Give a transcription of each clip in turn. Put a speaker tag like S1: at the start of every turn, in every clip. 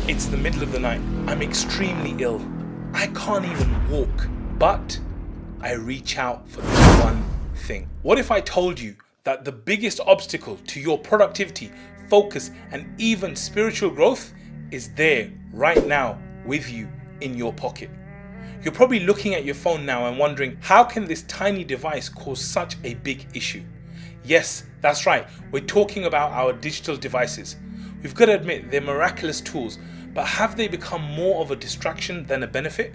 S1: It's the middle of the night. I'm extremely ill. I can't even walk, but I reach out for this one thing. What if I told you that the biggest obstacle to your productivity, focus, and even spiritual growth is there right now with you in your pocket? You're probably looking at your phone now and wondering, how can this tiny device cause such a big issue? Yes, that's right. We're talking about our digital devices. We've got to admit they're miraculous tools, but have they become more of a distraction than a benefit?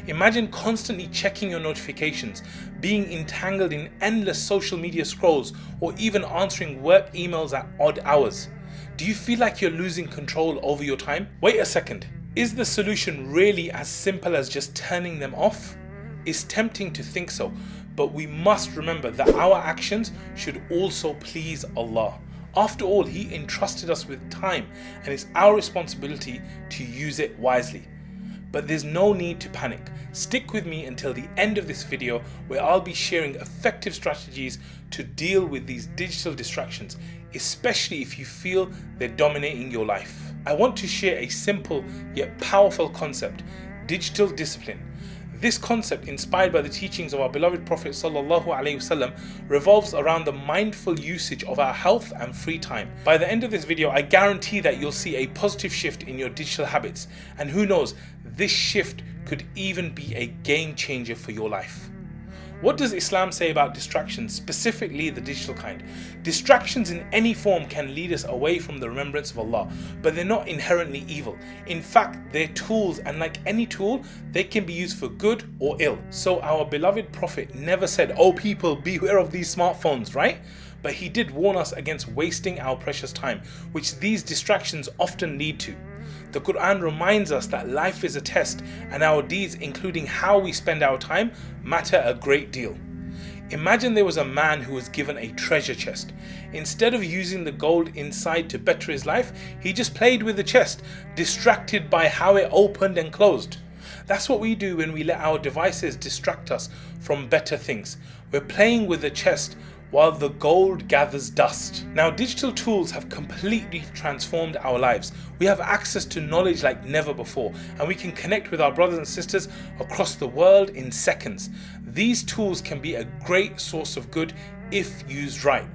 S1: Imagine constantly checking your notifications, being entangled in endless social media scrolls, or even answering work emails at odd hours. Do you feel like you're losing control over your time? Wait a second. Is the solution really as simple as just turning them off? It's tempting to think so, but we must remember that our actions should also please Allah. After all, He entrusted us with time, and it's our responsibility to use it wisely. But there's no need to panic. Stick with me until the end of this video, where I'll be sharing effective strategies to deal with these digital distractions, especially if you feel they're dominating your life. I want to share a simple yet powerful concept: digital discipline. This concept, inspired by the teachings of our beloved Prophet ﷺ, revolves around the mindful usage of our health and free time. By the end of this video, I guarantee that you'll see a positive shift in your digital habits, and who knows, this shift could even be a game changer for your life. What does Islam say about distractions, specifically the digital kind? Distractions in any form can lead us away from the remembrance of Allah, but they're not inherently evil. In fact, they're tools, and like any tool, they can be used for good or ill. So our beloved Prophet never said, "Oh people, beware of these smartphones," right? But he did warn us against wasting our precious time, which these distractions often lead to. The Quran reminds us that life is a test, and our deeds, including how we spend our time, matter a great deal. Imagine there was a man who was given a treasure chest. Instead of using the gold inside to better his life, he just played with the chest, distracted by how it opened and closed. That's what we do when we let our devices distract us from better things. We're playing with the chest while the gold gathers dust. Now, digital tools have completely transformed our lives. We have access to knowledge like never before, and we can connect with our brothers and sisters across the world in seconds. These tools can be a great source of good if used right.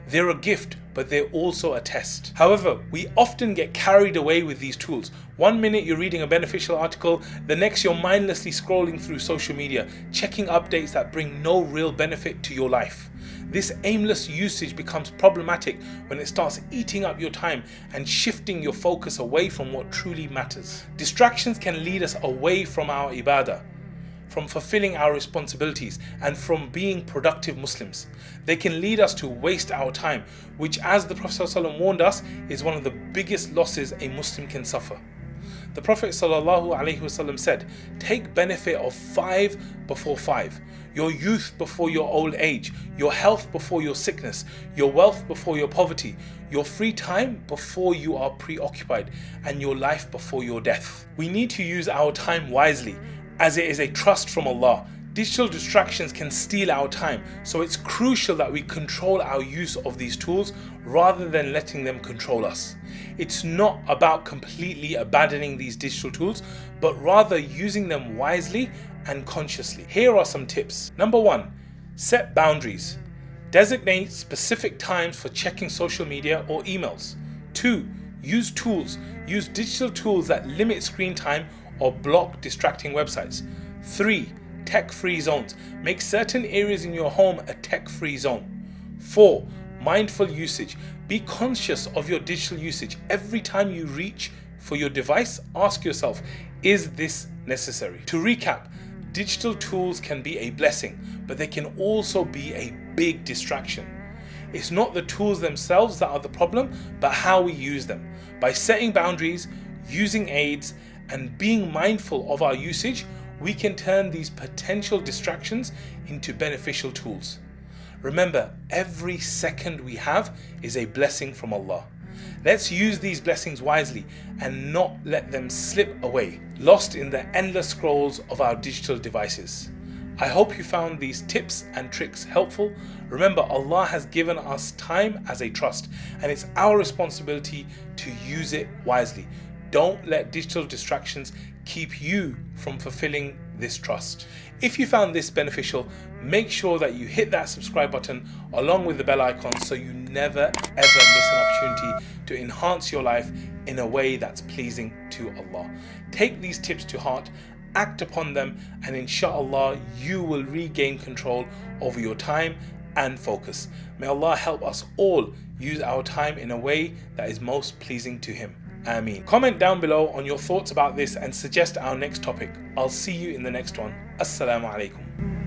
S1: They're a gift, but they're also a test. However, we often get carried away with these tools. One minute you're reading a beneficial article, the next you're mindlessly scrolling through social media, checking updates that bring no real benefit to your life. This aimless usage becomes problematic when it starts eating up your time and shifting your focus away from what truly matters. Distractions can lead us away from our ibadah, from fulfilling our responsibilities, and from being productive Muslims. They can lead us to waste our time, which, as the Prophet ﷺ warned us, is one of the biggest losses a Muslim can suffer. The Prophet ﷺ said, "Take benefit of 5 before 5, your youth before your old age, your health before your sickness, your wealth before your poverty, your free time before you are preoccupied, and your life before your death." We need to use our time wisely, as it is a trust from Allah. Digital distractions can steal our time, so it's crucial that we control our use of these tools rather than letting them control us. It's not about completely abandoning these digital tools, but rather using them wisely and consciously. Here are some tips. Number 1, set boundaries. Designate specific times for checking social media or emails. 2, use digital tools that limit screen time or block distracting websites. 3, tech-free zones. Make certain areas in your home a tech-free zone. 4, mindful usage. Be conscious of your digital usage. Every time you reach for your device, ask yourself, is this necessary? To recap, digital tools can be a blessing, but they can also be a big distraction. It's not the tools themselves that are the problem, but how we use them. By setting boundaries, using aids, and being mindful of our usage, we can turn these potential distractions into beneficial tools. Remember, every second we have is a blessing from Allah. Let's use these blessings wisely and not let them slip away, lost in the endless scrolls of our digital devices. I hope you found these tips and tricks helpful. Remember, Allah has given us time as a trust, and it's our responsibility to use it wisely. Don't let digital distractions keep you from fulfilling this trust. If you found this beneficial, make sure that you hit that subscribe button along with the bell icon so you never ever miss an opportunity to enhance your life in a way that's pleasing to Allah. Take these tips to heart, act upon them, and inshallah you will regain control over your time and focus. May Allah help us all use our time in a way that is most pleasing to Him. Ameen. Comment down below on your thoughts about this and suggest our next topic. I'll see you in the next one. Assalamu alaikum.